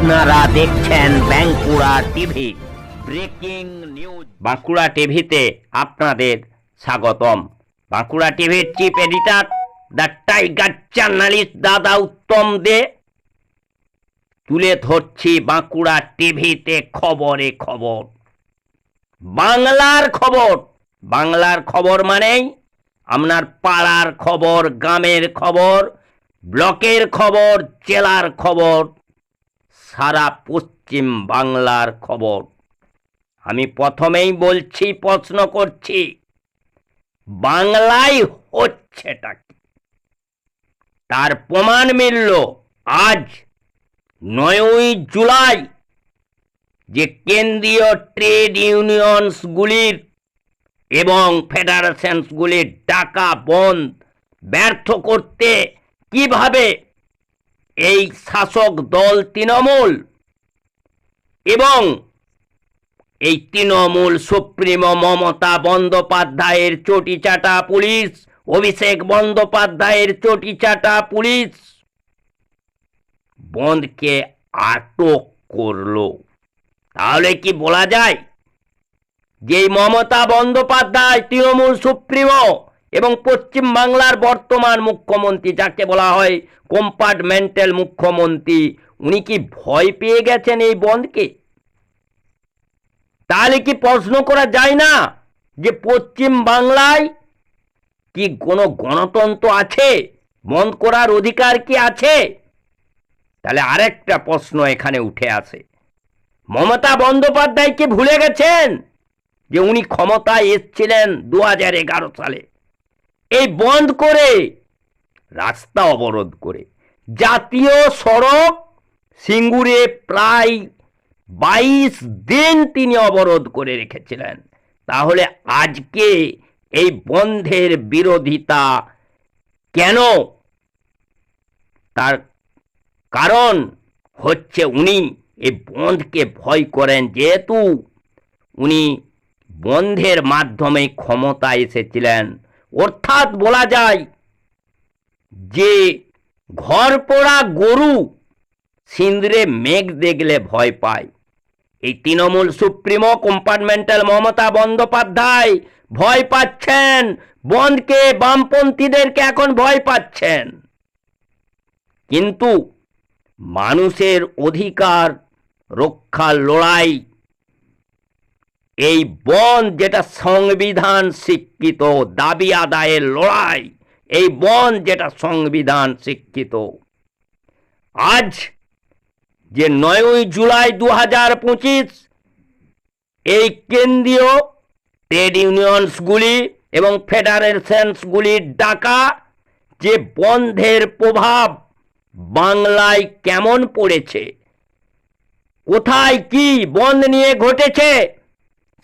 আপনারা দেখছেন Bankura TV breaking news. Bankura টিভিতে আপনাদের স্বাগতম। বাঁকুড়া টিভির chief editor the tiger journalist দাদা উত্তম দে তুলে ধরছি বাঁকুড়া টিভিতে খবরে খবর, বাংলার খবর। বাংলার খবর মানেই আপনার পাড়ার খবর, গ্রামের খবর, ব্লকের খবর, জেলার খবর, সারা পশ্চিম বাংলার খবর। আমি প্রথমেই বলছি, প্রশ্ন করছি, বাংলায় হচ্ছেটা কি? তার প্রমাণ মিলল আজ 9ই জুলাই, যে কেন্দ্রীয় ট্রেড ইউনিয়নসগুলির এবং ফেডারেশনসগুলির ডাকা বন্ধ ব্যর্থ করতে কিভাবে এই শাসক দল তৃণমূল এবং এই তৃণমূল সুপ্রিমো মমতা বন্দ্যোপাধ্যায়ের চটিচাটা পুলিশ, অভিষেক বন্দ্যোপাধ্যায়ের চটিচাটা পুলিশ বন্ধকে আটক করলো। তাহলে কি বলা যায় যে মমতা বন্দ্যোপাধ্যায় তৃণমূল সুপ্রিমো এবং পশ্চিম বাংলার বর্তমান মুখ্যমন্ত্রী, যাকে বলা হয় কম্পার্টমেন্টাল মুখ্যমন্ত্রী, উনি কি ভয় পেয়ে গেছেন এই বন্ধকে? তাহলে কি প্রশ্ন করা যায় না যে পশ্চিম বাংলায় কি কোনো গণতন্ত্র আছে? বন্ধ করার অধিকার কি আছে? তাহলে আরেকটা প্রশ্ন এখানে উঠে আসে, মমতা বন্দ্যোপাধ্যায় কি ভুলে গেছেন যে উনি ক্ষমতায় এসেছিলেন 2011 সালে? এই বন্ধ করে, রাস্তা অবরোধ করে, জাতীয় সড়ক সিঙ্গুরে প্রায় 22 দিন তিনি অবরোধ করে রেখেছিলেন। তাহলে আজকে এই বন্ধের বিরোধিতা কেন? তার কারণ হচ্ছে উনি এই বন্ধকে ভয় করেন, যেহেতু উনি বন্ধের মাধ্যমে ক্ষমতায় এসেছিলেন। অর্থাৎ বলা যায় যে ঘর পোড়া গরু সিঁদুরে মেঘ দেখলে ভয় পায়। এই তৃণমূল সুপ্রিমো কম্পার্টমেন্টাল মমতা বন্দ্যোপাধ্যায় ভয় পাচ্ছেন বন্ধকে, বামপন্থীদেরকে এখন ভয় পাচ্ছেন। কিন্তু মানুষের অধিকার রক্ষার লড়াই, এই বন্ধ যেটা সংবিধান স্বীকৃত দাবি আদায়ের লড়াই, এই বন্ধ যেটা সংবিধান স্বীকৃত, আজ যে 9ই জুলাই 2025 এই কেন্দ্রীয় ট্রেড ইউনিয়নসগুলি এবং ফেডারেশনসগুলির ডাকা যে বন্ধের প্রভাব বাংলায় কেমন পড়েছে, কোথায় কি বন্ধ নিয়ে ঘটেছে,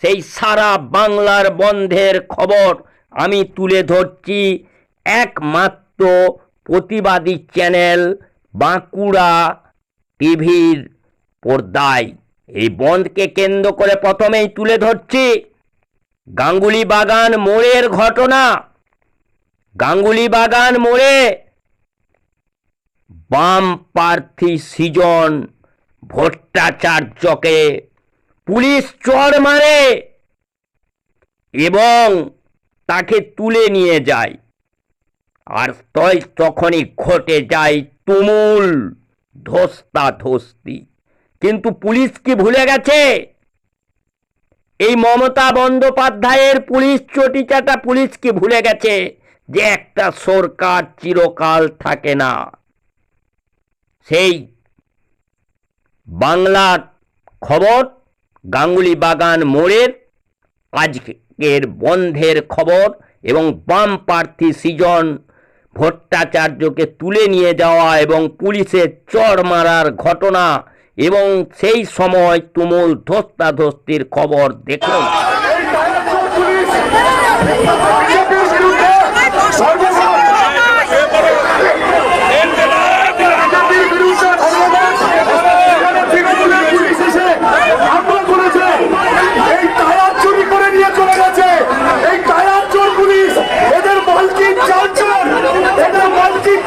সেই সারা বাংলার বন্ধের খবর আমি তুলে ধরছি একমাত্র প্রতিবাদী চ্যানেল বাঁকুড়া টিভির পর্দায়। এই বন্ধকে কেন্দ্র করে প্রথমেই তুলে ধরছি গাঙ্গুলি বাগান মোড়ের ঘটনা। গাঙ্গুলি বাগান মোড়ে বাম প্রার্থী সৃজন ভট্টাচার্যকে পুলিশ চড় মারে এবং তাকে তুলে নিয়ে যায়। আর তখনই ঘটে যায় তুমুল ধস্তাধস্তি। কিন্তু পুলিশ কি ভুলে গেছে? এই মমতা বন্দ্যোপাধ্যায়ের পুলিশ, চটিচাটা পুলিশ কি ভুলে গেছে যে একটা সরকার চিরকাল থাকে না? সেই বাংলার খবর, গাঙ্গুলি বাগান মোড়ের আজকের বন্ধের খবর এবং বাম প্রার্থী সৃজন ভট্টাচার্যকে তুলে নিয়ে যাওয়া এবং পুলিশের চড় মারার ঘটনা এবং সেই সময় তুমুল ধস্তাধস্তির খবর দেখুন।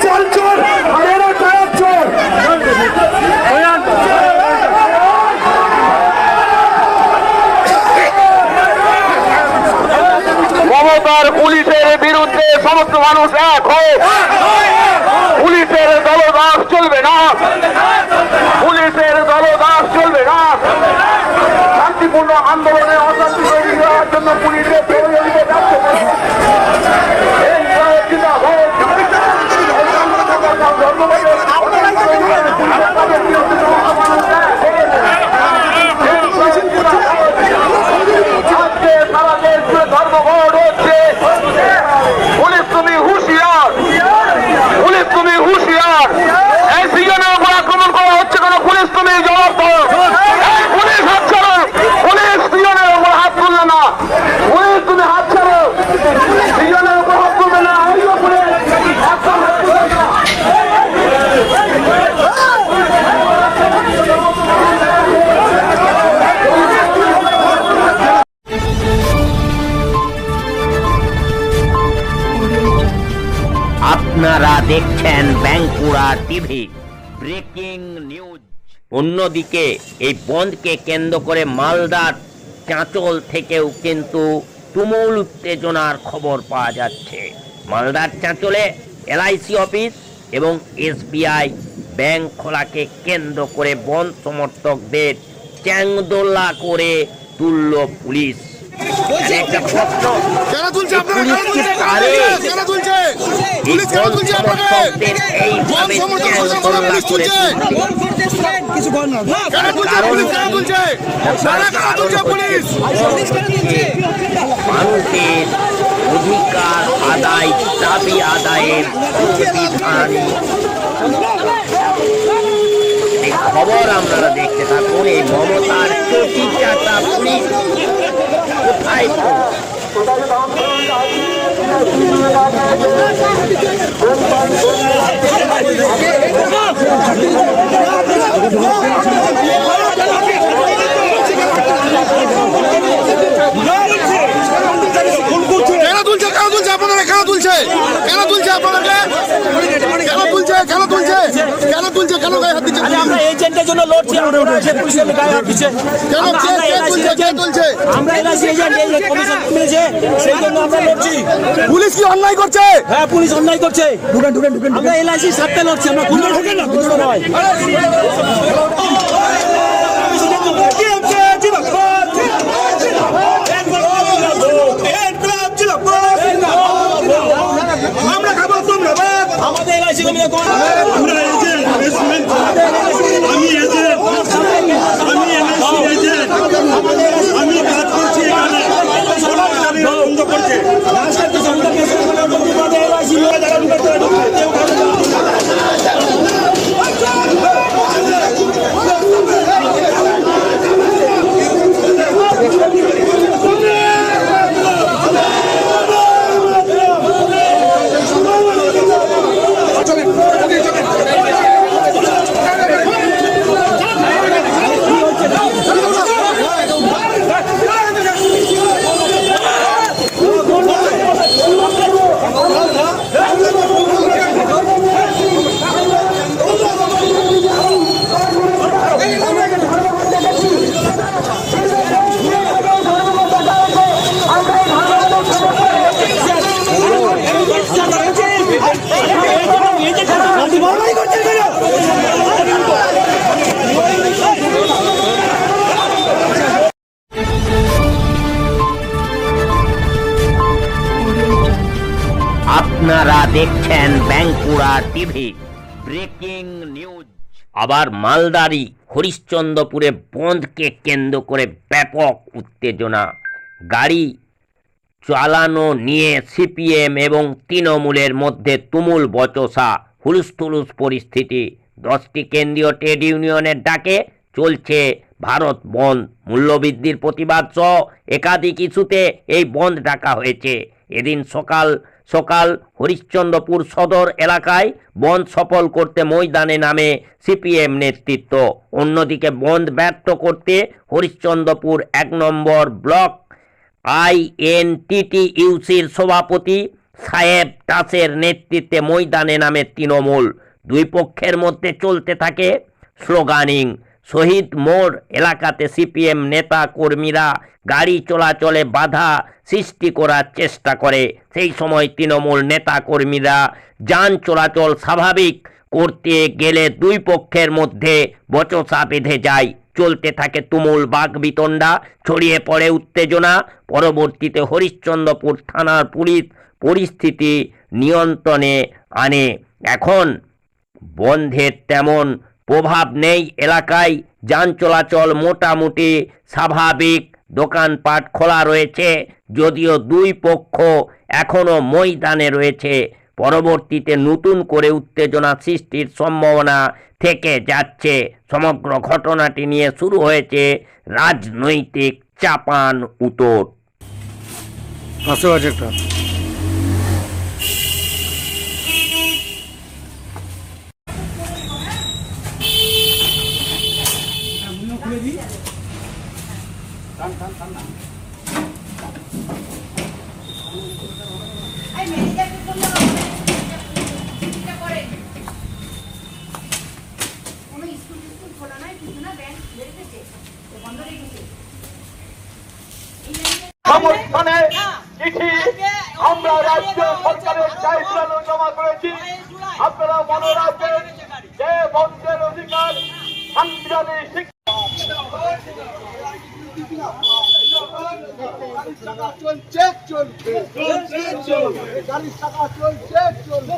চাল চোর আর এরা টায়ার চোর। পুলিশের বিরুদ্ধে সমস্ত মানুষ এক হয়ে পুলিশের দলদাস চলবে না, পুলিশের দলদাস চলবে না। শান্তিপূর্ণ আন্দোলনে অশান্তি তৈরি করার জন্য পুলিশের প্রয়োজনীয় ধর্মঘট হচ্ছে। পুলিশ তুমি হুঁশিয়ার, পুলিশ তুমি হুঁশিয়ার। এই সিজনের উপর আক্রমণ করা হচ্ছে কেন? পুলিশ তুমি জবাব দাও। পুলিশ হাত ছাড়ো, পুলিশ সিজনের উপর হাত তুলবে না, পুলিশ তুমি হাত ছাড়ো, সিজনের উপর হাত তুলবে না। আপনারা দেখছেন বাঁকুড়া টিভি ব্রেকিং নিউজ। অন্যদিকে এই বন্ধকে কেন্দ্র করে মালদার চাঁচল থেকেও কিন্তু তুমুল উত্তেজনার খবর পাওয়া যাচ্ছে। মালদার চাঁচলে এলআইসি অফিস এবং এসবিআই ব্যাংক খোলাকে কেন্দ্র করে বন্ধ সমর্থকদের চ্যাংদোলা করে তুলল পুলিশ। একটা প্রশ্ন, পুলিশকে পারে এইভাবে চ্যাংদোলা করে মানুষের অধিকার আদায়, দাবি আদায়ের বিধান। এই খবর আপনারা দেখতে থাকুন। এই মমতার চটি চাটা পুলিশ কোথায় আমরা এজেন্টের জন্য লড়ছি, পুলিশের গায়ে হাত দিচ্ছে। আমরা এলআইসি এজেন্ট, কমিশন মিলেছে, সেই জন্য আমরা লড়ছি। পুলিশ কি অন্যায় করছে? হ্যাঁ, পুলিশ অন্যায় করছে। আমরা এলআইসির সাথে লড়ছি, আমরা কোনো ঢোকেন না, কোনো নয়। আমাদের এলআইসি আমি কাজ করছি এখানে বন্ধ করছে। আপনারা দেখছেন বাঁকুড়া টিভি ব্রেকিং নিউজ। আবার মালদারি হরিশ্চন্দ্রপুরে বন্ধকে কেন্দ্র করে ব্যাপক উত্তেজনা। গাড়ি চালানো নিয়ে সিপিএম এবং তৃণমূলের মধ্যে তুমুল বচসা, হুলস্থুলুস পরিস্থিতি। 10টি কেন্দ্রীয় ট্রেড ইউনিয়নের ডাকে চলছে ভারত বন্ধ। মূল্যবৃদ্ধির প্রতিবাদ সহ একাধিক ইস্যুতে এই বন্ধ ডাকা হয়েছে। এদিন সকাল সকাল হরিশ্চন্দ্রপুর সদর এলাকায় বন্ধ সফল করতে ময়দানে নামে সিপিএম নেতৃত্ব। অন্যদিকে বন্ধ ব্যর্থ করতে হরিশ্চন্দ্রপুর 1 নম্বর ব্লক আইএনটিটিইউসির সভাপতি সাহেব দাসের নেতৃত্বে ময়দানে নামে তৃণমূল। দুই পক্ষের মধ্যে চলতে থাকে স্লোগানিং। শহীদ মোড় এলাকাতে সিপিএম নেতা কর্মীরা গাড়ি চলাচলে বাধা সৃষ্টি করার চেষ্টা করে। সেই সময় তৃণমূল নেতা কর্মীরা যান চলাচল স্বাভাবিক করতে গেলে দুই পক্ষের মধ্যে বচসা বেঁধে যায়। চলতে থাকে তুমুল বাকবিতণ্ডা, ছড়িয়ে পড়ে উত্তেজনা। পরবর্তীতে হরিশ্চন্দ্রপুর থানার পুলিশ পরিস্থিতি নিয়ন্ত্রণে আনে। এখন বন্ধের তেমন প্রভাব নেই এলাকায়, যান চলাচল মোটামুটি স্বাভাবিক, দোকানপাট খোলা রয়েছে, যদিও দুই পক্ষ এখনো ময়দানে রয়েছে। পরবর্তীতে নতুন করে উত্তেজনা সৃষ্টির সম্ভাবনা থেকে যাচ্ছে। সমগ্র ঘটনাটি নিয়ে শুরু হয়েছে রাজনৈতিক চাপান উতোর। আশেপাশে একটা সমর্থনে চিঠি আমরা রাজ্য সরকারের দায়িত্ব জমা করেছি। আপনারা মনে রাখবেন যে বন্ধের অধিকার সাংবিধানিক শিক্ষা চলছে চলবে 40 টাকা চলছে চলবে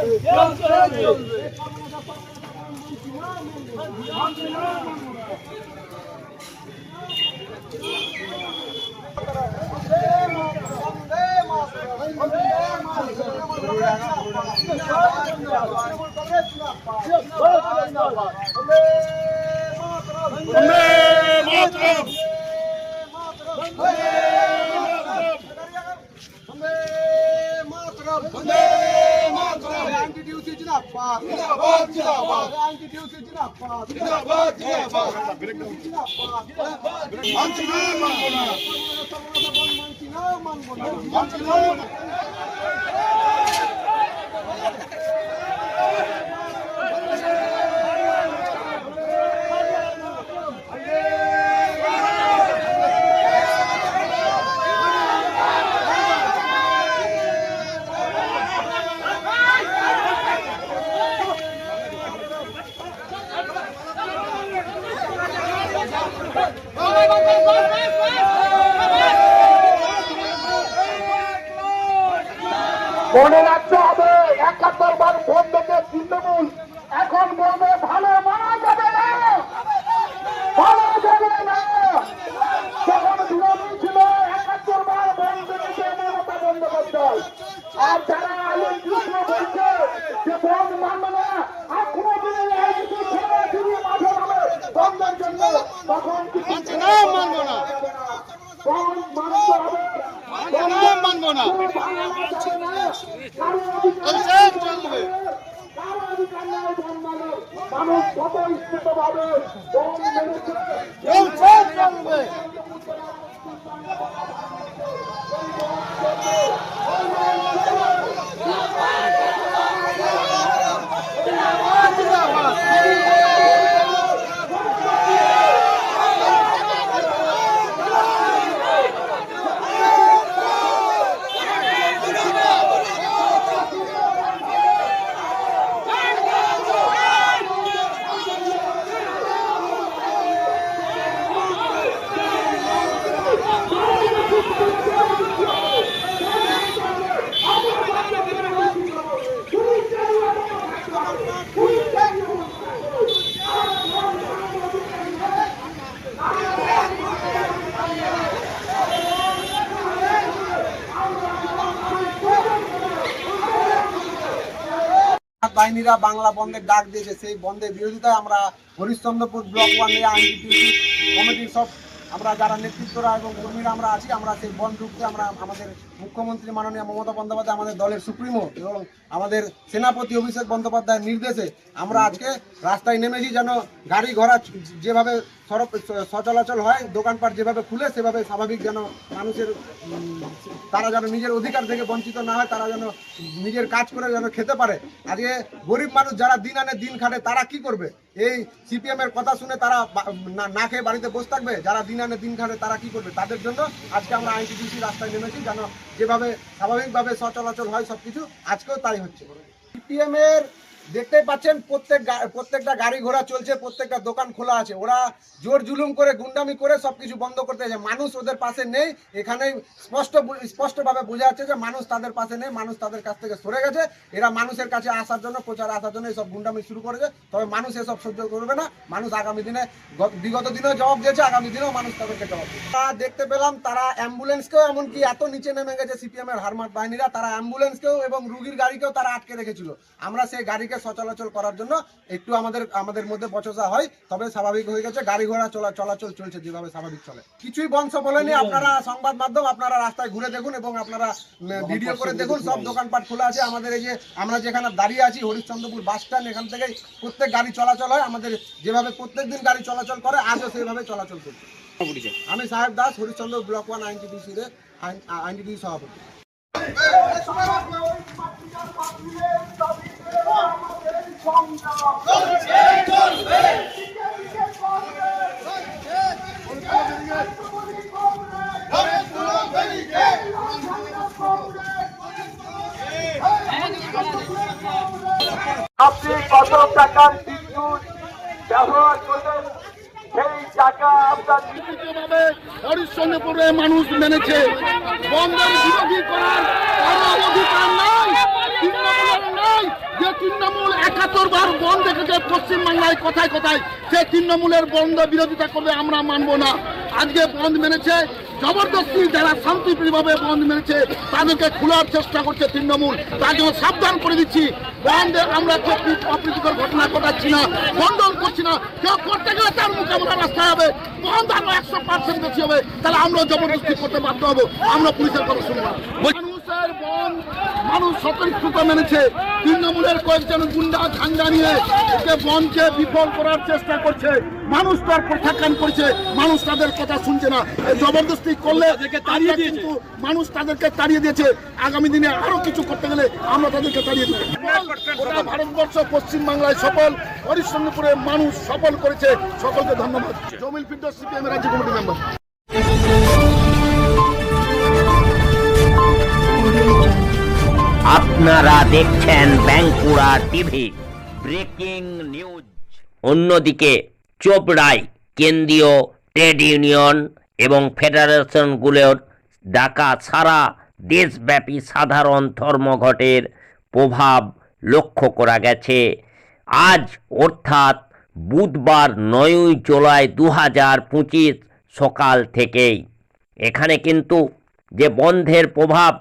মনে রাখতে হবে 71 বার ভোট থেকে তৃণমূল এখন বলবে ভালো মানা যাবে না, ভালো যাবে না। যখন তৃণমূল ছিল 71 বার ভোট দেখেছে মমতা বন্দ্যোপাধ্যায়, আর যারা আলম কৃষ্ণ বলছে যে বন্ধ মানবে না, আর কোনো দিনে মাঠে নামে বন্ধের জন্য, তখন মানবো না, বন্ধ মানতে হবে, মানবো না, মানুষ স্বতঃস্ফূর্ত ভাবে বাহিনীরা বাংলা বন্ধের ডাক দিয়েছে। সেই বন্ধের বিরোধিতায় আমরা হরিশ্চন্দ্রপুর ব্লক 1 এ আইনটিটিউসি কমিটির সব আমরা যারা নেতৃত্বরা এবং কর্মীরা আমরা আছি, আমরা সেই বন্ধ রুখতে আমরা আমাদের মুখ্যমন্ত্রী মাননীয় মমতা বন্দ্যোপাধ্যায়, আমাদের দলের সুপ্রিমো এবং আমাদের সেনাপতি অভিষেক বন্দ্যোপাধ্যায়ের নির্দেশে আমরা আজকে রাস্তায় নেমেছি, যেন গাড়ি ঘোড়া যেভাবে সচলাচল হয়, দোকানপাট যেভাবে খুলে সেভাবে স্বাভাবিক, যেন মানুষের তারা যেন নিজের অধিকার থেকে বঞ্চিত না হয়, তারা যেন নিজের কাজ করে যেন খেতে পারে। আজকে গরিব মানুষ যারা দিন আনে দিন খাটে তারা কি করবে? এই সিপিএম এর কথা শুনে তারা না খেয়ে বাড়িতে বসে থাকবে? যারা দিন আনে দিন খাটে তারা কি করবে? তাদের জন্য আজকে আমরা আইনটিডিসি রাস্তায় নেমেছি, যেন যেভাবে স্বাভাবিকভাবে সচলাচল হয় সবকিছু, আজকেও তাই হচ্ছে। সিপিএম এর দেখতেই পাচ্ছেন প্রত্যেকটা গাড়ি ঘোড়া চলছে, প্রত্যেকটা দোকান খোলা আছে। ওরা জোর জুলুম করে গুন্ডামি করে সবকিছু বন্ধ করতে চায়। মানুষ ওদের পাশে নেই, এখানে স্পষ্টভাবে বোঝা যাচ্ছে যে মানুষ তাদের পাশে নেই, মানুষ তাদের কাছ থেকে সরে গেছে। এরা মানুষের কাছে আসার জন্য, প্রচারে আসার জন্য এইসব গুন্ডামি শুরু করেছে। তবে মানুষ এসব সহ্য করবে না। মানুষ আগামী দিনে, বিগত দিনেও জবাব দিয়েছে, আগামী দিনেও মানুষ তাদেরকে জবাব দেবে। তারা দেখতে পেলাম তারা অ্যাম্বুলেন্সকেও, এমনকি এত নিচে নেমে গেছে সিপিএম এর হারমাত বাহিনীরা, তারা অ্যাম্বুলেন্সকেও এবং রুগীর গাড়িকেও তারা আটকে রেখেছিল। আমরা সেই গাড়িকে সচলাচল করার জন্য একটু আমাদের মধ্যে বচসা হয়, তবে স্বাভাবিক হয়ে গেছে। গাড়ি ঘোড়া চলাচল চলছে যেভাবে স্বাভাবিক চলে। কিছুই বন্ধ বলেনি। আপনারা সংবাদ মাধ্যম, আপনারা রাস্তায় ঘুরে দেখুন এবং আপনারা ভিডিও করে দেখুন, সব দোকানপাট খোলা আছে। আমাদের এই যে আমরা যেখানে দাঁড়িয়ে আছি হরিশ্চন্দ্রপুর বাস স্ট্যান্ড, এখান থেকে প্রত্যেক গাড়ি চলাচল হয়। আমাদের যেভাবে প্রত্যেকদিন গাড়ি চলাচল করে, আজও সেইভাবে চলাচল করছে। আমি সাহেব দাস, হরিশ্চন্দ্র ব্লক 1 আইনটিডিসি সভাপতি। আপনি কত টাকার বিদ্যুৎ ব্যবহার করবেন, সেই টাকা আপনার ভাবে হরিশ্চন্দ্রপুরে মানুষ মেনেছে। বন্ধের বিরোধী করার কারো অধিকার নাই, তৃণমূলের নাই। যে তৃণমূল 71 বার বন্ধ দেখেছে পশ্চিমবাংলায় কোথায় কোথায়, সে তৃণমূলের বন্ধ বিরোধিতা করবে আমরা মানবো না। আজকে বন্ধ মেনেছে জবরদস্তি, যারা শান্তিপ্রিয়ভাবে বন্ধ মেনেছে তাদেরকে খোলার চেষ্টা করছে তৃণমূল। তার জন্য সাবধান করে দিচ্ছি, বন্ধে আমরা অপ্রীতিকর ঘটনা ঘটাচ্ছি না, খণ্ডন করছি না। কেউ করতে গেলে তার মোকাবিলা রাস্তায় হবে, বন্ধ আরো 100% বেশি হবে, তাহলে আমরা জবরদস্তি করতে বাধ্য হবো। আমরা পুলিশের কথা শুনবো না। মানুষের বন্ধ মানুষ স্বতঃস্ফূর্ত মেনেছে। তৃণমূলের কয়েকজন গুন্ডা ঝান্ডা নিয়ে একে বন্ধকে বিফল করার চেষ্টা করছে। মানুষ তার প্রত্যাখ্যান করছে, মানুষ তাদের কথা শুনছে না। জবরদস্তি করলে কিন্তু মানুষ তাদেরকে তাড়িয়ে দিয়েছে। আগামী দিনে আরো কিছু করতে গেলে আমরা তাদেরকে তাড়িয়ে দেবো। গোটা ভারতবর্ষ, পশ্চিমবাংলায় সফল, হরিশ্চন্দ্রপুরে মানুষ সফল করেছে। সকলকে ধন্যবাদ। জমিল ফিরদৌস, সিপিএম রাজ্য কমিটি মেম্বার। আপনারা দেখছেন বাঁকুড়া টিভি ব্রেকিং নিউজ। অন্যদিকে চোপড়ায় কেন্দ্রীয় ট্রেড ইউনিয়ন এবং ফেডারেশনগুলোর ডাকা সারা দেশব্যাপী সাধারণ ধর্মঘটের প্রভাব লক্ষ্য করা গেছে। আজ অর্থাৎ বুধবার 9 জুলাই 2025 সকাল থেকেই এখানে কিন্তু যে বন্ধের প্রভাব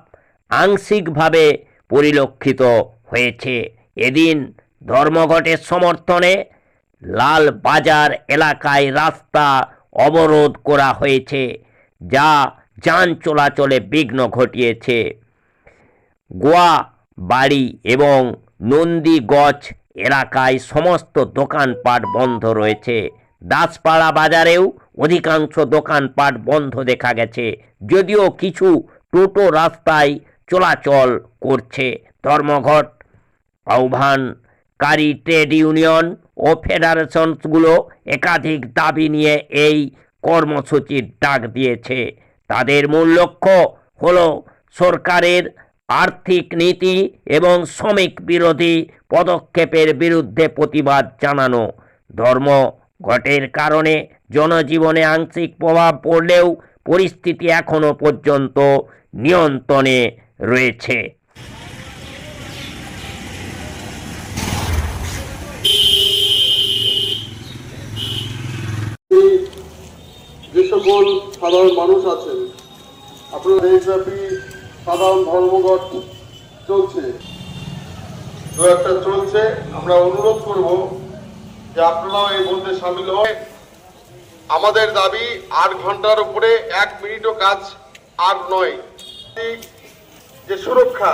আংশিকভাবে পরিলক্ষিত হয়েছে। এদিন ধর্মঘটের সমর্থনে লাল বাজার এলাকায় রাস্তা অবরোধ করা হয়েছে, যা যান চলাচলে বিঘ্ন ঘটিয়েছে। গোয়া বাড়ি এবং নন্দীগঞ্জ এলাকায় সমস্ত দোকানপাট বন্ধ রয়েছে। দাসপাড়া বাজারেও অধিকাংশ দোকানপাট বন্ধ দেখা গেছে, যদিও কিছু টোটো রাস্তায় চলাচল করছে। ধর্মঘট আহ্বানকারী ট্রেড ইউনিয়ন ও ফেডারেশনগুলো একাধিক দাবি নিয়ে এই কর্মসূচির ডাক দিয়েছে। তাদের মূল লক্ষ্য হলো সরকারের আর্থিক নীতি এবং শ্রমিক বিরোধী পদক্ষেপের বিরুদ্ধে প্রতিবাদ জানানো। ধর্মঘটের কারণে জনজীবনে আংশিক প্রভাব পড়লেও পরিস্থিতি এখনো পর্যন্ত নিয়ন্ত্রণে রয়েছে। যে সকল সাধারণ মানুষ আছেন, আপনার দেশব্যাপী সাধারণ ধর্মঘট চলছে, চলছে। আমরা অনুরোধ করব যে আপনারাও এই বন্ধে সামিল হন। আমাদের দাবি 8 ঘন্টার উপরে 1 মিনিটও কাজ আর নয়। যে সুরক্ষা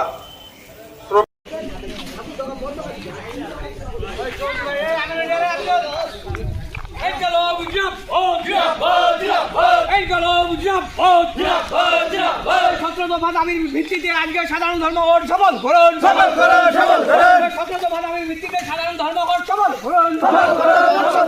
দাবির ভিত্তিতে আজকে সাধারণ ধর্মঘট সফল করুন, সফল করুন, সফল করুন। দাবির ভিত্তিতে সাধারণ ধর্মঘট সফল করুন, সফল করুন, সফল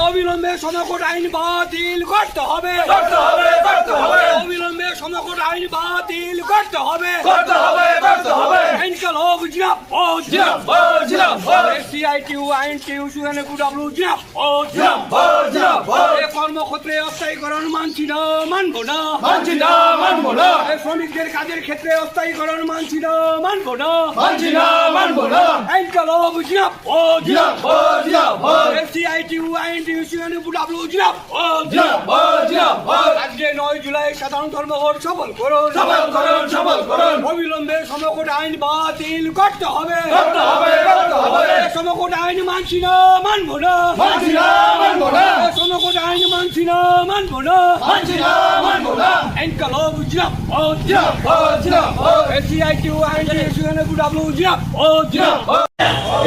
অবিলম্বে সমকট আইন বাতিল করতে হবে, করতে হবে, করতে হবে। অবিলম্বে সমকট আইন বাতিল করতে হবে, করতে হবে, করতে হবে। ইনকলাব জিন্দাবাদ, জিন্দাবাদ, জিন্দাবাদ। সিআইটিইউ আইএনটিইউ ইউএনএফডব্লিউ জিন্দাবাদ, জিন্দাবাদ, জিন্দাবাদ। এই কর্মক্ষেত্রে অস্থায়ীকরণ মানছি না, মানবো না, মানছি না, মানবো না। এই শ্রমিকদের কাজের ক্ষেত্রে অস্থায়ীকরণ মানছি না, মানবো না, মানছি না, মানবো না। ইনকলাব জিন্দাবাদ, জিন্দাবাদ, জিন্দাবাদ। সিআইটিইউ আইএনটিইউ ইউএনএফডব্লিউ জিন্দাবাদ, জিন্দাবাদ, জিন্দাবাদ। আজকে 9 জুলাই সাধারণ ধর্মঘট সফল করুন, সফল করুন, সফল করুন। অবিলম্বে সমকট আইন বাতিল করতে হবে, করতে হবে, করতে হবে। সমকট আইন মানছি না, মানবো না, মানছি না, মানবো না। সমকট আইন মানছি না, মানবো না, মানছি না, মানবো না। ইনকলাব জিন্দাবাদ, জিন্দাবাদ, জিন্দাবাদ। সিআইটিইউ আইএনটিইউ ইউএনএফডব্লিউ জিন্দাবাদ, জিন্দাবাদ।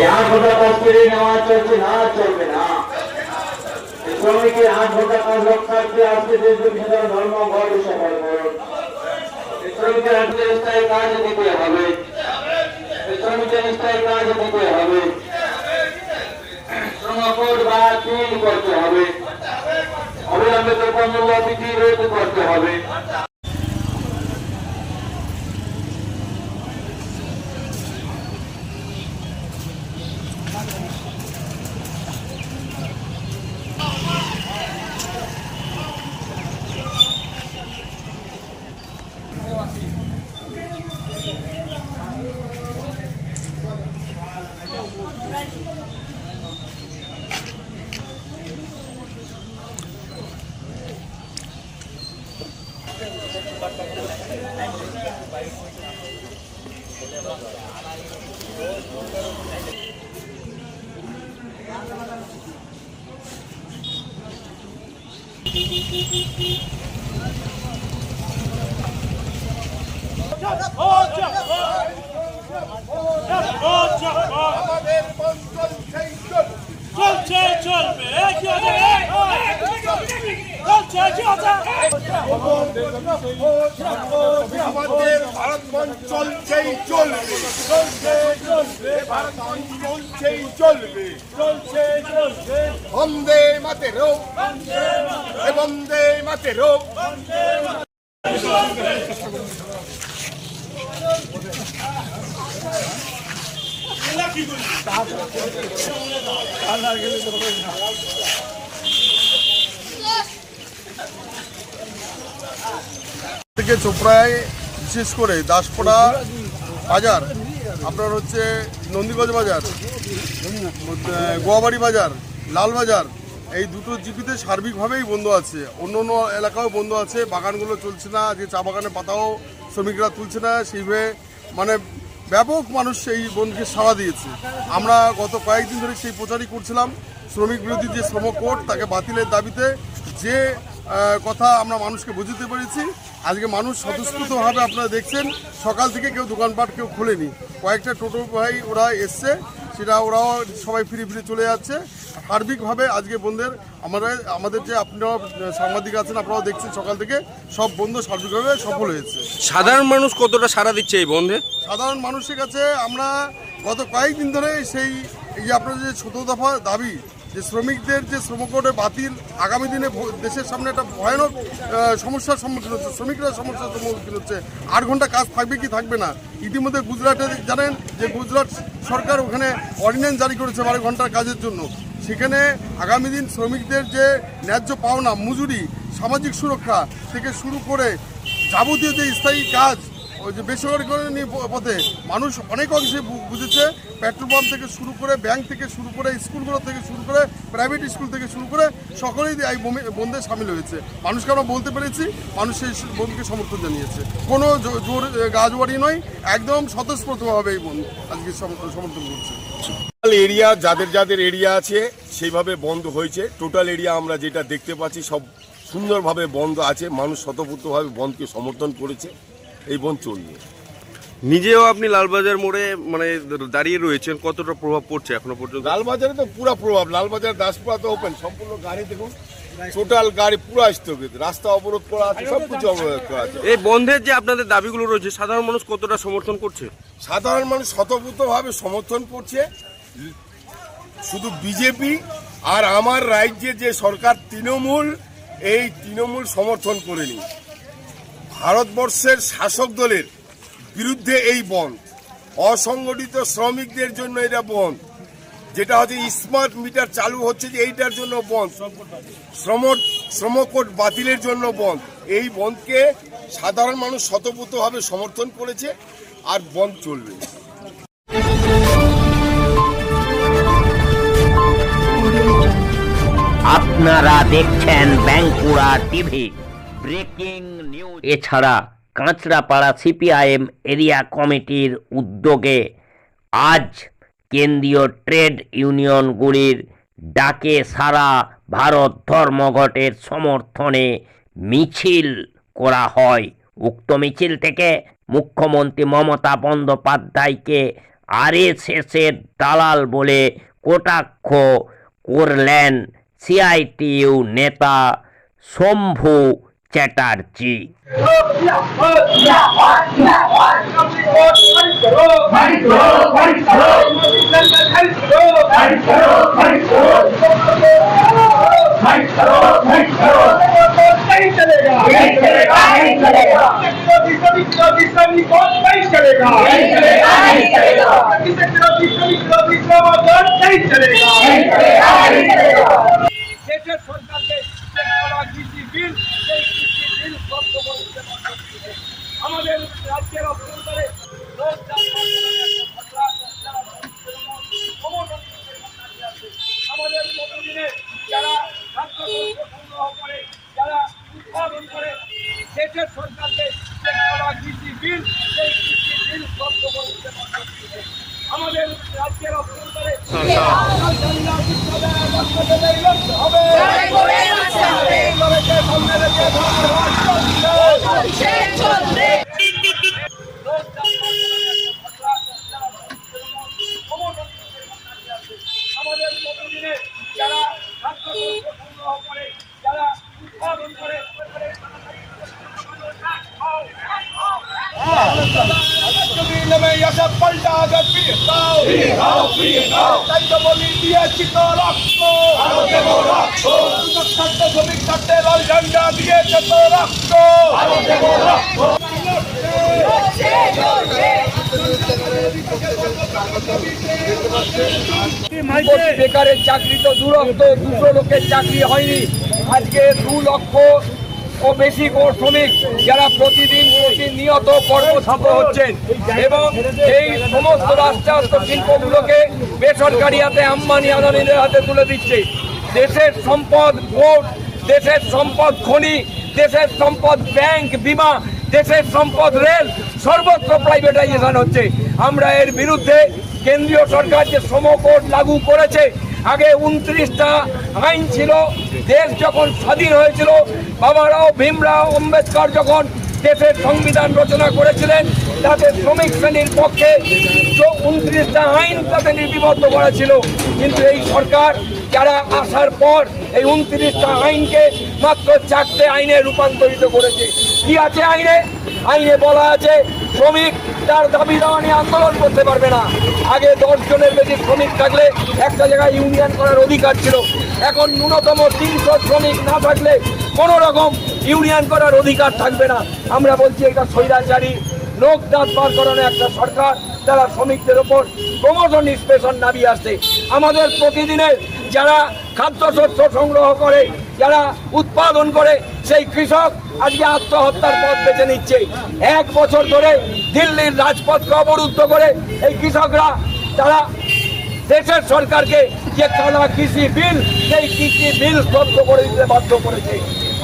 यहाँ घंटा काज করে নেওয়া চলছে না, চলবে না। শ্রমিকের 8 ঘন্টা কাজ রক্ষার্থে আজকে দেশব্যাপী সাধারণ ধর্মঘট সফল করুন। শ্রমিকের স্থায়ী কাজ দিতে হবে, শ্রমিকের স্থায়ী কাজ দিতে হবে, শ্রমকোড বাতিল করতে হবে, অবিলম্বে দ্রব্যমূল্য বৃদ্ধি রোধ করতে হবে। আমাদের ভারত বন্ধ চলছেই চলবে, চলছে চলবে, ভারত বন্ধ চলছেই চলবে, চলছে চলবে। বন্দে মাতরম, বন্দে মাতরম। থেকে চোপড়ায় বিশেষ করে দাসপাড়া বাজার, আপনার হচ্ছে নন্দীগঞ্জ বাজার, গোয়াবাড়ি বাজার, লালবাজার, এই দুটো জিপিতে সার্বিকভাবেই বন্ধ আছে। অন্য অন্য এলাকাও বন্ধ আছে, বাগানগুলো চলছে না, যে চা বাগানের পাতাও শ্রমিকরা তুলছে না, সেইভাবে মানে ব্যাপক মানুষ সেই বন্ধকে সাড়া দিয়েছে। আমরা গত কয়েকদিন ধরে সেই প্রচারই করছিলাম, শ্রমিক বিরোধী যে শ্রম কোড তাকে বাতিলের দাবিতে যে কথা আমরা মানুষকে বুঝতে পেরেছি। আজকে মানুষ স্বতঃস্ফূর্তভাবে আপনারা দেখছেন, সকাল থেকে কেউ দোকানপাট কেউ খোলেনি, কয়েকটা টোটো ভাই ওরা এসছে, সেটা ওরাও সবাই ফিরে ফিরে চলে যাচ্ছে। সার্বিকভাবে আজকে বন্ধের আমাদের যে আপনারা সাংবাদিক আছেন, আপনারাও দেখছেন সকাল থেকে সব বন্ধ সার্বিকভাবে সফল হয়েছে। সাধারণ মানুষ কতটা সাড়া দিচ্ছে এই বন্ধে? সাধারণ মানুষের কাছে আমরা গত কয়েকদিন ধরে এই যে আপনার যে 17 দফা দাবি, যে শ্রমিকদের যে শ্রমকোডে বাতিল, আগামী দিনে দেশের সামনে একটা ভয়ানক সমস্যার সম্মুখীন হচ্ছে, শ্রমিকরা সমস্যার সম্মুখীন হচ্ছে। 8 ঘন্টা কাজ থাকবে কি থাকবে না। ইতিমধ্যে গুজরাটে জানেন যে গুজরাট সরকার ওখানে অর্ডিন্যান্স জারি করেছে 12 ঘন্টার কাজের জন্য। সেখানে আগামী দিন শ্রমিকদের যে ন্যায্য পাওনা, মজুরি, সামাজিক সুরক্ষা থেকে শুরু করে যাবতীয় যে স্থায়ী কাজ ওই যে বেসরকারি পথে মানুষ অনেক অংশে বুঝেছে। পেট্রোল পাম্প থেকে শুরু করে, ব্যাংক থেকে শুরু করে, স্কুলগুলো থেকে শুরু করে, প্রাইভেট স্কুল থেকে শুরু করে সকলেই এই বন্ধে সামিল হয়েছে। মানুষকে আমরা বলতে পেরেছি, মানুষ সেই বন্ধকে সমর্থন জানিয়েছে। কোনো জোর গাজবাড়ি নয়, একদম স্বতঃস্ফূর্তভাবে এই বন্ধ আজকে সমর্থন করছে। এরিয়া যাদের যাদের এরিয়া আছে সেইভাবে বন্ধ হয়েছে। টোটাল এরিয়া আমরা যেটা দেখতে পাচ্ছি সব সুন্দরভাবে বন্ধ আছে। মানুষ স্বতঃস্ফূর্তভাবে বন্ধকে সমর্থন করেছে। এই বন্ধ চলবে। নিজেও আপনি লালবাজার মোড়ে মানে দাঁড়িয়ে রয়েছেন, কতটা প্রভাব পড়ছে এখনো পর্যন্ত? লালবাজারে তো পুরো প্রভাব। লালবাজার দাসপুরা তো ওপেন, সম্পূর্ণ গাড়ি দেখুন, টোটাল গাড়ি পুরো স্থগিত, রাস্তা অবরোধ করা আছে, সবকিছু অবরোধ করা আছে। এই বন্ধের যে আপনাদের দাবিগুলো রয়েছে সাধারণ মানুষ কতটা সমর্থন করছে? সাধারণ মানুষ স্বতঃস্ফূর্তভাবে সমর্থন করছে। শুধু বিজেপি আর আমার রাজ্যে যে সরকার তৃণমূল, এই তৃণমূল সমর্থন করেনি। ভারতবর্ষের শাসক দলের বিরুদ্ধে এই বন্ধ। অসংগঠিত শ্রমিকদের জন্য এটা বন্ধ। যেটা হচ্ছে স্মার্ট মিটার চালু হচ্ছে যে এইটার জন্য বন্ধ, শ্রমকোড বাতিলের জন্য বন্ধ। এই বন্ধকে সাধারণ মানুষ স্বতঃস্ফূর্তভাবে সমর্থন করেছে আর বন্ধ চলবে। আপনারা দেখছেন বাঁকুড়া টিভি ব্রেকিং নিউজ। এছাড়া কাঁচরাপাড়া সিপিআইএম এরিয়া কমিটির উদ্যোগে আজ কেন্দ্রীয় ট্রেড ইউনিয়নগুলির ডাকে সারা ভারত ধর্মঘটের সমর্থনে মিছিল করা হয়। উক্ত মিছিল থেকে মুখ্যমন্ত্রী মমতা বন্দ্যোপাধ্যায়কে আরএসএসের দালাল বলে কটাক্ষ করলেন সিআইটিইউ নেতা শম্ভু চ্যাটার্জি। আমাদের রাজ্যের অভ্যন্তরে আমাদের প্রতিদিনে যারা সংগ্রহ করে, যারা উৎপাদন করে, দেশের সরকারকে কৃষি বিল, সেই কৃষি বিল বন্ধ করে দিতে আমাদের রাজ্যের অভ্যন্তরে হবে। আমাদের প্রতিদিনে যারা সংগ্রহ করে, যারা উৎপাদন করে, পাল্টা আঘাত তাই তো বলি দিয়েছি তো রক্ত, শ্রমিক ছাড়তে লাল ঝান্ডা দিয়েছে তো রক্ত। বেকারের চাকরি তো দুরক্ত, 200 লোকের চাকরি হয়নি। আজকে 2 লক্ষ ও বেশি শ্রমিক যারা প্রতিনিয়ত কর্মরত হচ্ছেন এবং এই সমস্ত রাষ্ট্রায়ত্ত শিল্পগুলোকে বেসরকারি হাতে আম্বানি আদানিদের হাতে তুলে দিচ্ছে। দেশের সম্পদ পোর্ট, দেশের সম্পদ খনি, দেশের সম্পদ ব্যাংক, বিমা, দেশের সম্পদ রেল, সর্বত্র প্রাইভেটাইজেশন হচ্ছে। আমরা এর বিরুদ্ধে কেন্দ্রীয় সরকার যে শ্রম কোড লাগু করেছে, আগে 29টা আইন ছিল। দেশ যখন স্বাধীন হয়েছিল, বাবারাও ভীমরাও আম্বেদকর যখন দেশের সংবিধান রচনা করেছিলেন, তাতে শ্রমিক শ্রেণীর পক্ষে 29টা আইন তাতে লিপিবদ্ধ করা ছিল। কিন্তু এই সরকার যারা আসার পর এই 29টা আইনকে মাত্র 4টে আইনে রূপান্তরিত করেছে। কি আছে আইনে? আইনে বলা আছে শ্রমিক তার দাবি দাওয়া নিয়ে আন্দোলন করতে পারবে না। আগে 10 জনের বেশি শ্রমিক থাকলে একটা জায়গায় ইউনিয়ন করার অধিকার ছিল। এখন ন্যূনতম 300 শ্রমিক না থাকলে কোনো রকম ইউনিয়ন করার অধিকার থাকবে না। আমরা বলছি এটা স্বৈরাচারী লোক দাঁত বার করানো একটা সরকার, তারা শ্রমিকদের ওপর ক্রমশ নিষ্পেষণ নামিয়ে আসছে। আমাদের প্রতিদিনের যারা খাদ্যশস্য সংগ্রহ করে, যারা উৎপাদন করে, সেই কৃষক আজকে আত্মহত্যার পথ বেছে নিচ্ছে। 1 বছর ধরে দিল্লির রাজপথকে অবরুদ্ধ করে এই কৃষকরা তারা দেশের সরকারকে যে কালা কৃষি বিল, সেই কৃষি বিল স্তব্ধ করে দিতে বাধ্য করেছে।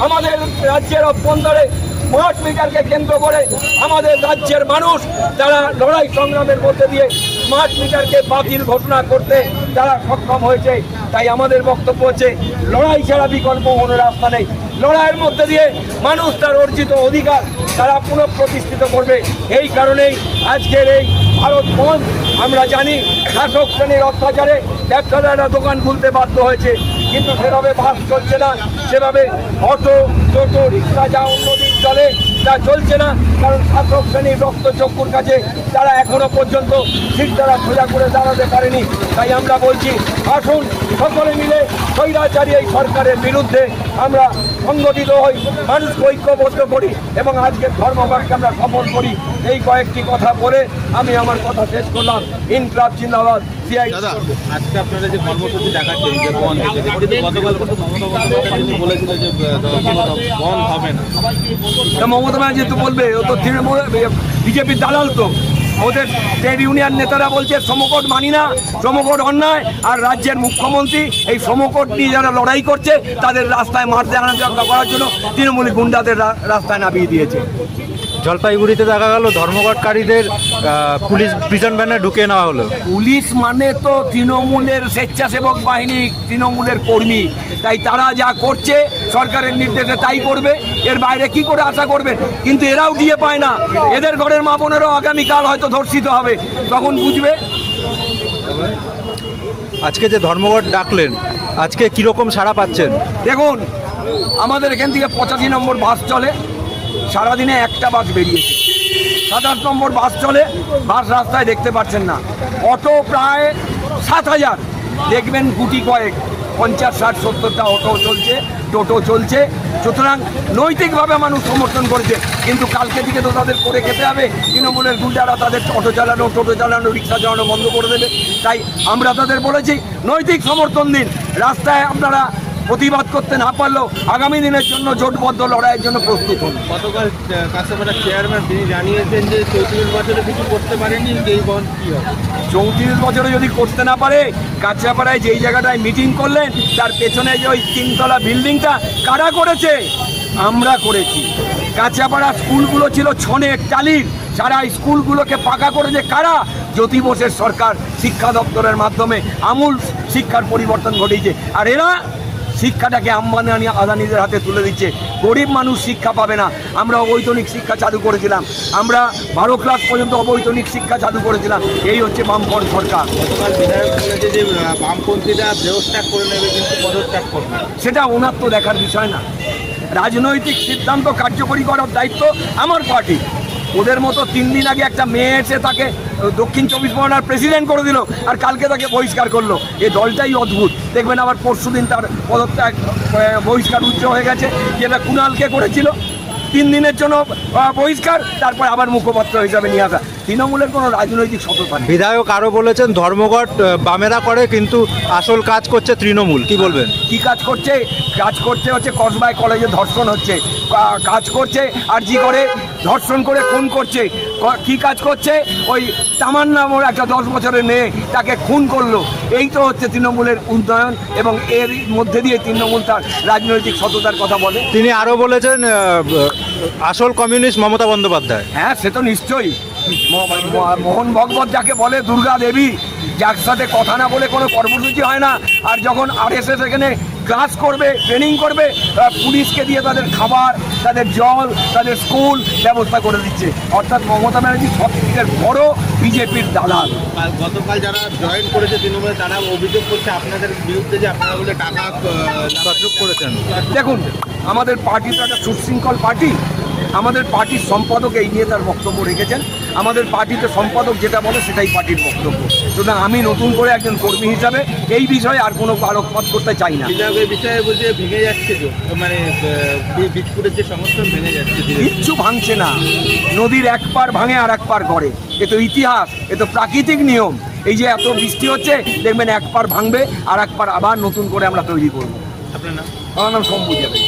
আমাদের রাজ্যের অভ্যন্তরে স্মার্ট মিটারকে কেন্দ্র করে আমাদের রাজ্যের মানুষ তারা লড়াই সংগ্রামের মধ্যে দিয়ে স্মার্ট মিটারকে বাতিল ঘোষণা করতে তারা সক্ষম হয়েছে। তাই আমাদের বক্তব্য হচ্ছে, লড়াই ছাড়া বিকল্প কোনো রাস্তা নেই। লড়াইয়ের মধ্যে দিয়ে মানুষ তার অর্জিত অধিকার তারা পুনঃপ্রতিষ্ঠিত করবে। এই কারণেই আজকের এই ভারত বন্ধ। আমরা জানি শাসক শ্রেণীর অত্যাচারে ব্যবসাদাররা দোকান খুলতে বাধ্য হয়েছে, কিন্তু সেভাবে বাস চলছে না, সেভাবে অটো, টোটো, রিক্সা যা অন্যদিন চলে তা চলছে না। কারণ শাসক শ্রেণীর রক্তচক্ষুর কাছে তারা এখনো পর্যন্ত ঠিক তারা সোজা করে দাঁড়াতে পারেনি। তাই আমরা বলছি, আসুন সকলে মিলে স্বৈরাচারী এই সরকারের বিরুদ্ধে আমরা সংগঠিত হই, মানুষকে ঐক্যবদ্ধ করি এবং আজকের ধর্মঘটকে আমরা সফল করি। এই কয়েকটি কথা বলে আমি আমার কথা শেষ করলাম। ইনকলাব জিন্দাবাদ। সিআই আজকে আপনারা যে কর্মসূচি দেখাচ্ছেন যে বন্ধ, গতকাল কিন্তু বলেছিল যে বন্ধ হবে না। মমতা ব্যানার্জি তো বলবে, ও তো তৃণমূল বিজেপির দালাল। তো ওদের ট্রেড ইউনিয়ন নেতারা বলছে শ্রমকোট মানি না, শ্রমকোট অন্যায়। আর রাজ্যের মুখ্যমন্ত্রী এই শ্রমকোট নিয়ে যারা লড়াই করছে তাদের রাস্তায় মারতে আনা করার জন্য তৃণমূলী গুন্ডাদের রাস্তায় নামিয়ে দিয়েছে। জলপাইগুড়িতে দেখা গেল ধর্মঘটকারীদের পুলিশ প্রিজন ভ্যানে ঢুকিয়ে নেওয়া হলো। পুলিশ মানে তো তৃণমূলের স্বেচ্ছাসেবক বাহিনী, তৃণমূলের কর্মী। তাই তারা যা করছে সরকারের নির্দেশে তাই করবে, এর বাইরে কি করে আশা করবে? কিন্তু এরাও দিয়ে পায় না। এদের ঘরের মা বোনেরও আগামীকাল হয়তো ধর্ষিত হবে, তখন বুঝবে। আজকে যে ধর্মঘট ডাকলেন, আজকে কিরকম সাড়া পাচ্ছেন? দেখুন, আমাদের এখান থেকে 85 নম্বর বাস চলে, সারাদিনে একটা বাস বেরিয়েছে। 7-8 নম্বর বাস চলে, বাস রাস্তায় দেখতে পাচ্ছেন না। অটো প্রায় 7000, দেখবেন গুটি কয়েক 50-60-70টা অটো চলছে, টোটো চলছে। সুতরাং নৈতিকভাবে মানুষ সমর্থন করেছে, কিন্তু কালকে দিকে তো তাদের করে খেতে হবে। তৃণমূলের গুন্ডারা তাদের অটো চালানো, টোটো চালানো, রিক্সা চালানো বন্ধ করে দেবে। তাই আমরা তাদের বলেছি, নৈতিক সমর্থন দিন। রাস্তায় আপনারা প্রতিবাদ করতে না পারলেও আগামী দিনের জন্য জোটবদ্ধ লড়াইয়ের জন্য প্রস্তুত হন। গতকাল কাছাপাড়ার চেয়ারম্যান তিনি জানিয়েছেন যে 34 বছরে কিছু করতে পারেনি, এই বন্ধ কী হবে? 34 বছরে যদি করতে না পারে, কাছাপাড়ায় যেই জায়গাটায় মিটিং করলেন তার পেছনে যে ওই 3 তলা বিল্ডিংটা কারা করেছে? আমরা করেছি। কাছাপাড়া স্কুলগুলো ছিল ছনের টালির, সারা স্কুলগুলোকে পাকা করেছে কারা? জ্যোতি বোসের সরকার শিক্ষা দপ্তরের মাধ্যমে আমূল শিক্ষার পরিবর্তন ঘটিয়েছে। আর এরা শিক্ষাটাকে আম্বানি আদানিদের হাতে তুলে দিচ্ছে। গরিব মানুষ শিক্ষা পাবে না। আমরা অবৈতনিক শিক্ষা চালু করেছিলাম, আমরা 12 ক্লাস পর্যন্ত অবৈতনিক শিক্ষা চালু করেছিলাম। এই হচ্ছে বামফ্রন্ট সরকার। গতকাল বিধায়ক বলেছে যে বামপন্থীরা দেহত্যাগ করে নেবে, কিন্তু পদত্যাগ করবে। সেটা ওনার তো দেখার বিষয় না। রাজনৈতিক সিদ্ধান্ত কার্যকরী করার দায়িত্ব আমার পার্টি। ওদের মতো 3 দিন আগে একটা মেয়ে এসে তাকে দক্ষিণ 24 পরগনার প্রেসিডেন্ট করে দিল, আর কালকে তাকে বহিষ্কার করলো। এই দলটাই অদ্ভুত। দেখবেন আবার পরশুদিন তার পদত্যাগ বহিষ্কার উচ্চ হয়ে গেছে, যেটা কুণালকে করেছিল। 3 দিনের জন্য বহিষ্কার, তারপর আবার মুখপাত্র হিসাবে নিয়ে আসা। তৃণমূলের কোনো রাজনৈতিক সততা নেই। বিধায়ক আরও বলেছেন ধর্মঘট বামেরা করে, কিন্তু আসল কাজ করছে তৃণমূল। কি বলবেন? কি কাজ করছে? কাজ করছে হচ্ছে কসবায় কলেজে ধর্ষণ হচ্ছে, কাজ করছে আরজি করে ধর্ষণ করে খুন করছে। কি কাজ করছে? ওই তামান্না নামের একটা 10 বছরের মেয়ে, তাকে খুন করলো। এই তো হচ্ছে তৃণমূলের উন্নয়ন, এবং এর মধ্যে দিয়ে তৃণমূল তার রাজনৈতিক সততার কথা বলে। তিনি আরও বলেছেন আসল কমিউনিস্ট মমতা বন্দ্যোপাধ্যায়। হ্যাঁ, সে তো নিশ্চয়ই। মোহন ভগবত যাকে বলে দুর্গা দেবী, যার সাথে কথা না বলে কোনো কর্মসূচি হয় না। আর যখন RSS এখানে ক্লাস করবে, ট্রেনিং করবে, পুলিশকে দিয়ে তাদের খাবার, তাদের জল, তাদের স্কুল ব্যবস্থা করে দিচ্ছে। অর্থাৎ মমতা ব্যানার্জি সবথেকে বড় বিজেপির দালাল। গতকাল যারা জয়েন করেছে তৃণমূলে, তারা অভিযোগ করছে আপনাদের বিরুদ্ধে যে আপনারা বলে টাকা তছরূপ করেছেন। দেখুন, আমাদের পার্টি তো একটা সুশৃঙ্খল পার্টি। আমাদের পার্টির সম্পাদক এই নিয়ে তার বক্তব্য রেখেছেন। আমাদের পার্টিতে সম্পাদক যেটা বলে সেটাই পার্টির বক্তব্য। সুতরাং আমি নতুন করে একজন কর্মী হিসাবে এই বিষয়ে আর কোনো আলোকপাত করতে চাই না। বিধায়কের বিষয়ে বলছে ভেঙে যাচ্ছে, মানে বীজপুরের যে সংগঠন ভেঙে যাচ্ছে। কিচ্ছু ভাঙছে না, নদীর এক পার ভাঙে আর এক পার গড়ে। এ তো ইতিহাস, এ তো প্রাকৃতিক নিয়ম। এই যে এত বৃষ্টি হচ্ছে, দেখবেন এক পার ভাঙবে আর এক পার আবার নতুন করে আমরা তৈরি করবো। আপনার নাম? আমার নাম শম্ভু যাবে।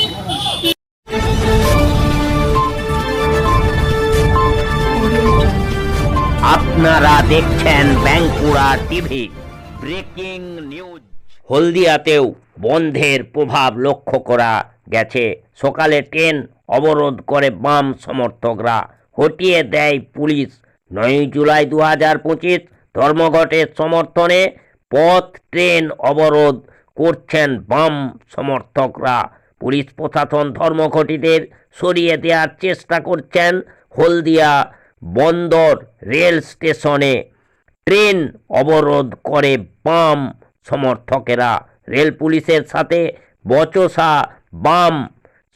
আপনারা দেখছেন বাঁকুড়া টিভি। Breaking news. হলদিয়াতেও বন্ধের প্রভাব লক্ষ্য করা গেছে। সকালে ট্রেন অবরোধ করে বাম সমর্থকরা, হটিয়ে দেয় পুলিশ। 9 জুলাই 2025 ধর্মঘটের সমর্থনে পথ ট্রেন অবরোধ করছেন বাম সমর্থকরা। পুলিশ প্রশাসন ধর্মঘটীদের সরিয়ে দেওয়ার চেষ্টা করছেন। হলদিয়া বন্দর রেল স্টেশনে ট্রেন অবরোধ করে বাম সমর্থকেরা। রেল পুলিশের সাথে বচসা বাম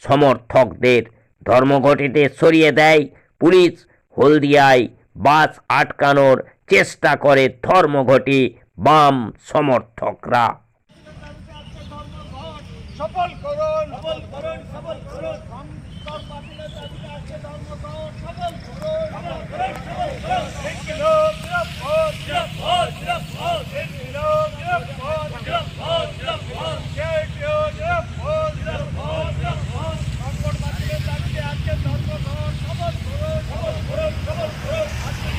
সমর্থকদের। ধর্মঘটীদের সরিয়ে দেয় পুলিশ। হলদিয়ায় বাস আটকানোর চেষ্টা করে ধর্মঘটী বাম সমর্থকরা। সফল করুন, সফল করুন, সফল করুন। সংস্কার বাতিলের দাবিতে আজকে ধর্মঘট সফল করুন, সফল করুন, সফল করুন। ইনকিলাব জিন্দাবাদ, জিন্দাবাদ, জিন্দাবাদ। ইনকিলাব জিন্দাবাদ, জিন্দাবাদ, জিন্দাবাদ। জেডিইউ জিন্দাবাদ, জিন্দাবাদ, জিন্দাবাদ। সংস্কার বাতিলের দাবিতে আজকে ধর্মঘট সফল করুন, সফল করুন, সফল করুন। আজকে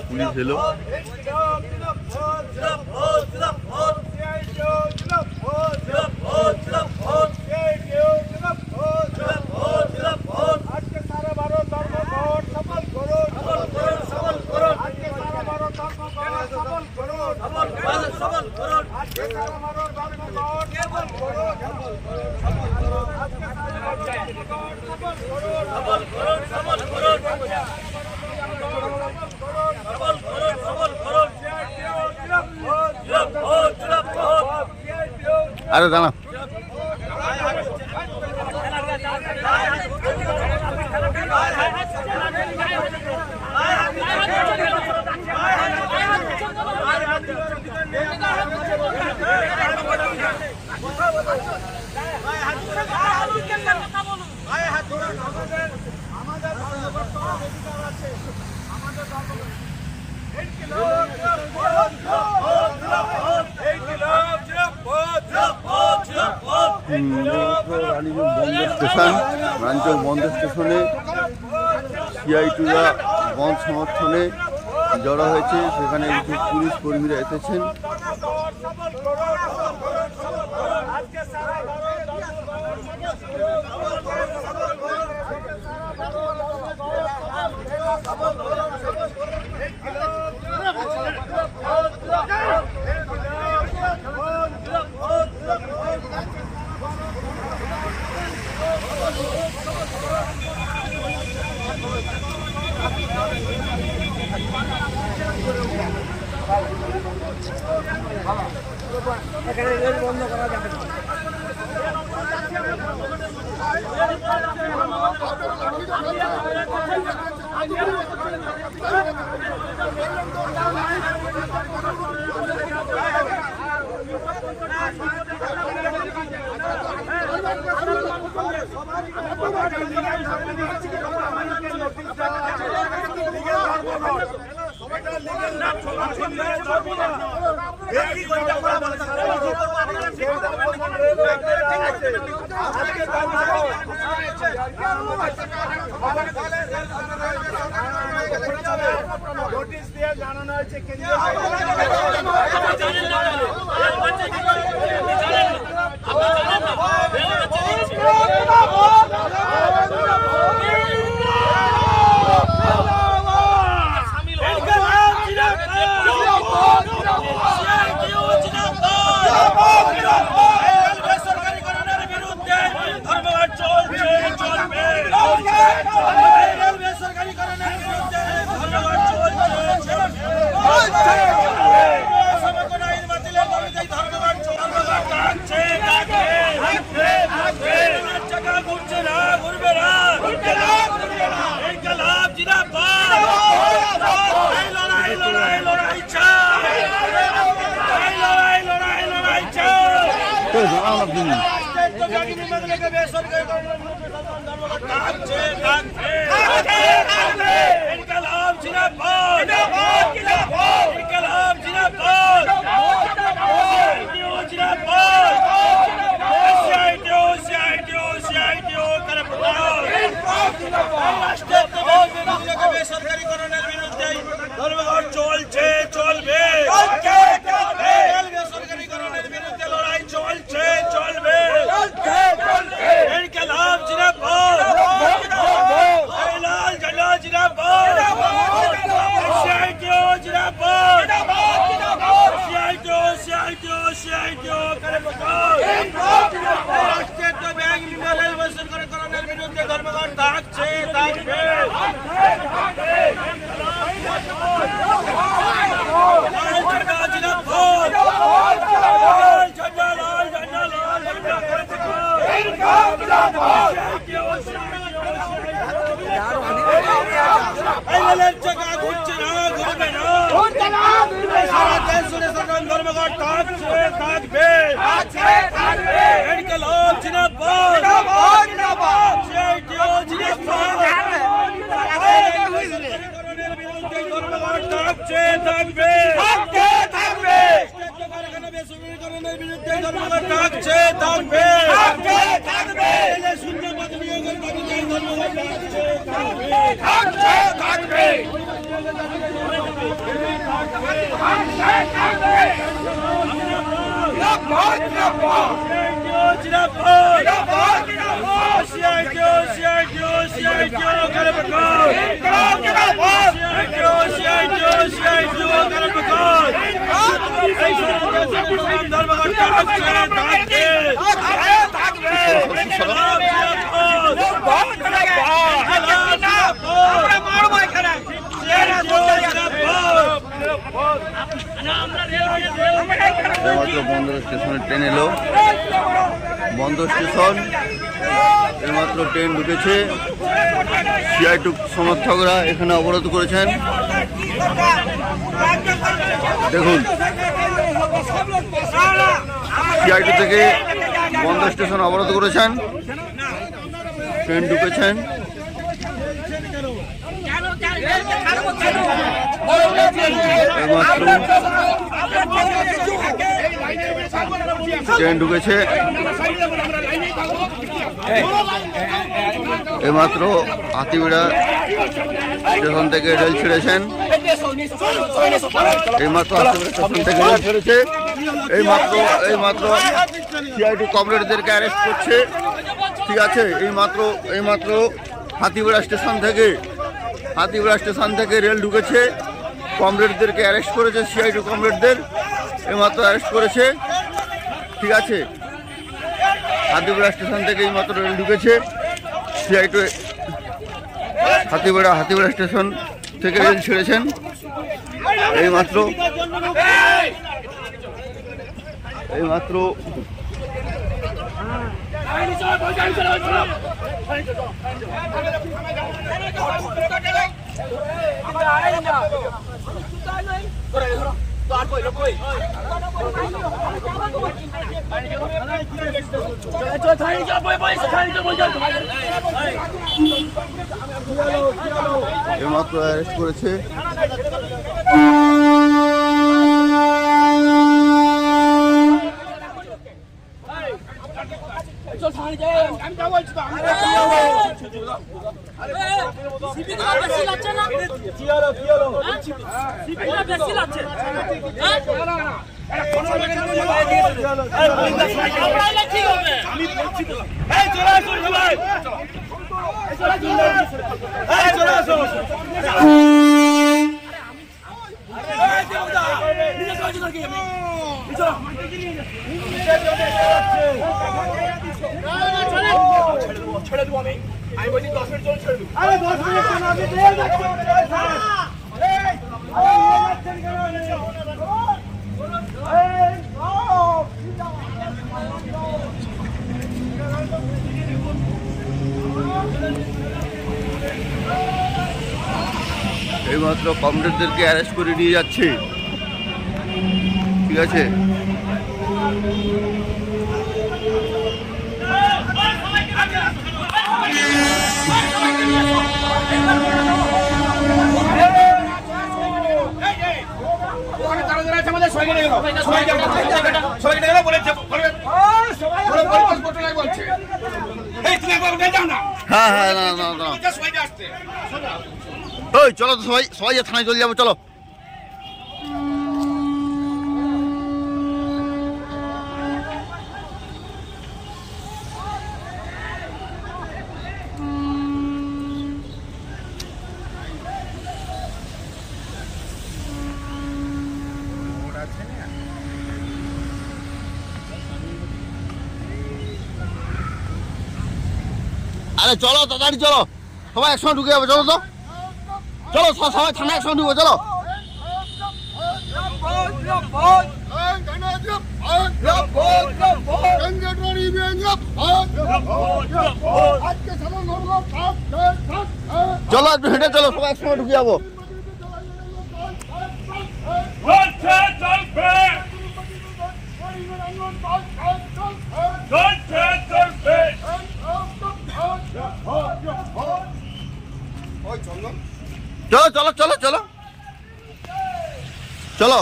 পুলিশ এলো। আরে দাঁড়া, রানীচক বন্দর স্টেশনে সিআইটিরা বন্ধ সমর্থনে জড়ো হয়েছে। সেখানে কিছু পুলিশ কর্মীরা এসেছেন। এখানে রেল বন্ধ করা যাবে না। নোটিশ দিয়ে জানানো হয়েছে কেন্দ্রীয় বেসরকারীকরণের বিরুদ্ধে ধর্মঘট চলবে, চলবে। বেসরকারিকরণের বিরুদ্ধে ধর্মঘট চলছে, চলবে। বেসরকারিকরণের বিরুদ্ধে লড়াই চলছে, চলবে। ইনকিলাব জিন্দাবাদ, লাল ঝান্ডা জিন্দাবাদ, সিআইটিও জিন্দাবাদ, সিআইটিও করে প্রকাশ। রাষ্ট্রায়ত্ত ব্যাংক রেল বেসরকারিকরণের বিরুদ্ধে ধর্মঘট থাকছে, থাকবে। ধর্মঘট থাকছে, থাকবে। ইনকিলাব জিন্দাবাদ, সিআইটিও জিন্দাবাদ, ধর্মঘট থাকছে, থাকবে। বেসরকারিকরণের বিরুদ্ধে ধর্মঘট থাকছে, থাকবে। শূন্যপদ নিয়োগের দাবিতে ধর্মঘট থাকছে, থাকবে। বন্দর স্টেশনে ট্রেন এলো, বন্দর স্টেশন এইমাত্র ট্রেন ঢুকেছে। সিআইটু সমর্থকরা এখানে অবরোধ করেছেন। দেখুন, সিআইটু থেকে বন্দর স্টেশন অবরোধ করেছেন, ট্রেন ঢুকেছেন। ট্রেন ঢুকেছে, এইমাত্র হাতিবেড়া স্টেশন থেকে রেল ছেড়েছেন। এইমাত্র হাতিবেড়া স্টেশন থেকে রেল ছেড়েছে। এইমাত্র সিআইটু কমরেডদেরকে অ্যারেস্ট করছে। ঠিক আছে, এইমাত্র হাতিবেড়া স্টেশন থেকে রেল ঢুকেছে, কমরেডদেরকে অ্যারেস্ট করেছে। সিআইটু কমরেডদের এইমাত্র অ্যারেস্ট করেছে। ঠিক আছে, হাতিবেড়া স্টেশন থেকে এইমাত্র রেল ঢুকেছে। সিআইটু হাতিবেড়া স্টেশন থেকে রেল ছেড়েছেন। এইমাত্র অ্যারেস্ট করেছে। ছেড়ে দেবো আমি বলছি 10 মিনিট চলে ছেড়ে দেবো। আরে 10 মিনিট কেন আপনি দিয়ে যাচ্ছেন? এইমাত্র কমরেডদেরকে অ্যারেস্ট করে নিয়ে যাচ্ছে। ঠিক আছে, হ্যাঁ হ্যাঁ না না না ওই চলো তো সবাই সবাই থানায় চলে যাবো চলো। আরে চলো তাড়াতাড়ি চলো, সবাই একসঙ্গে ঢুকে যাবো, চলো তো চলো সবাই থানায় একসঙ্গে ঢুকবো চলো। চলো একটু হেঁটে চলো, সবাই একসঙ্গে ঢুকে যাবো। চলো চলো চলো চলো চলো।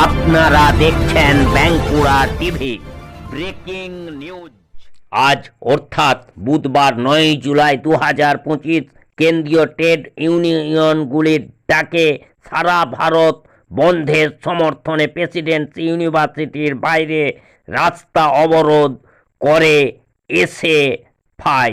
আপনারা দেখছেন বাঁকুড়া টিভি। Breaking news. আজ অর্থাৎ বুধবার 9 জুলাই 2025 কেন্দ্রীয় ট্রেড ইউনিয়নগুলির ডাকে সারা ভারত বন্ধের সমর্থনে প্রেসিডেন্সি ইউনিভার্সিটির বাইরে রাস্তা অবরোধ করে এসএফআই।